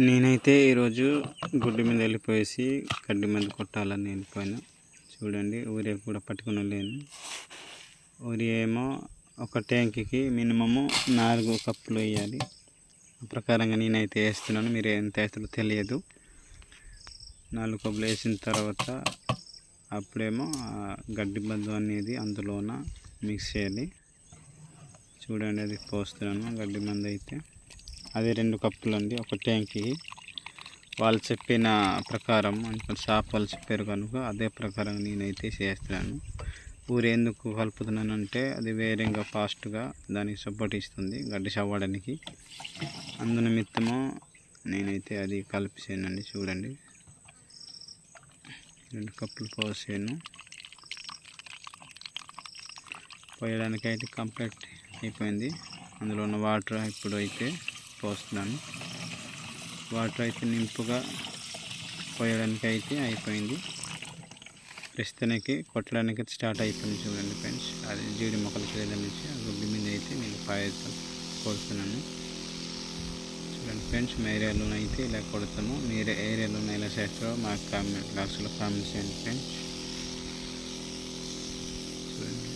నేనైతే ఈరోజు గుడ్డి మీద వెళ్ళిపోయేసి గడ్డి మందు కొట్టాలని వెళ్ళిపోయాను. చూడండి, ఊరే కూడా పట్టుకుని లేను. ఊరి ఏమో ఒక ట్యాంక్కి మినిమము 4 కప్పులు వేయాలి. ఆ ప్రకారంగా నేనైతే వేస్తున్నాను. మీరు ఎంత వేస్తారో తెలియదు. 4 కప్పులు వేసిన తర్వాత అప్పుడేమో గడ్డి మందు అనేది అందులోన మిక్స్ చేయాలి. చూడండి, అది పోస్తున్నాను గడ్డి మందు అయితే. అది 2 కప్పులు అండి ఒక ట్యాంక్కి. వాళ్ళు చెప్పిన ప్రకారం అంటే షాప్ వాళ్ళు చెప్పారు కనుక అదే ప్రకారం నేనైతే చేస్తున్నాను. ఊరు ఎందుకు కలుపుతున్నానంటే అది వేరేగా ఫాస్ట్గా దానికి సపోర్ట్ ఇస్తుంది గడ్డి చవ్వడానికి. అందునిమిత్తము నేనైతే అది కలిపేసానండి. చూడండి, 2 కప్పులు పోసాను. పోయడానికి అయితే కంప్లీట్ అయిపోయింది. అందులో ఉన్న వాటర్ ఇప్పుడు అయితే పోస్తున్నాను. వాటర్ అయితే నింపుగా పోయడానికి అయితే అయిపోయింది. ప్రస్తుతానికి కొట్టడానికి స్టార్ట్ అయిపోయింది. చూడండి ఫ్రెండ్స్, అది జీడి మొక్కల కింద నుంచి ఆ గుడ్డి మీద అయితే నేను పాయతో కొడుతున్నాను. చూడండి ఫ్రెండ్స్, మా ఏరియాలో అయితే ఇలా కొడతాము. మీరు ఏరియాలో ఎలా చేస్తారో మాకు కామెంట్ బాక్స్లో కామెంట్ చేయండి ఫ్రెండ్స్. చూడండి.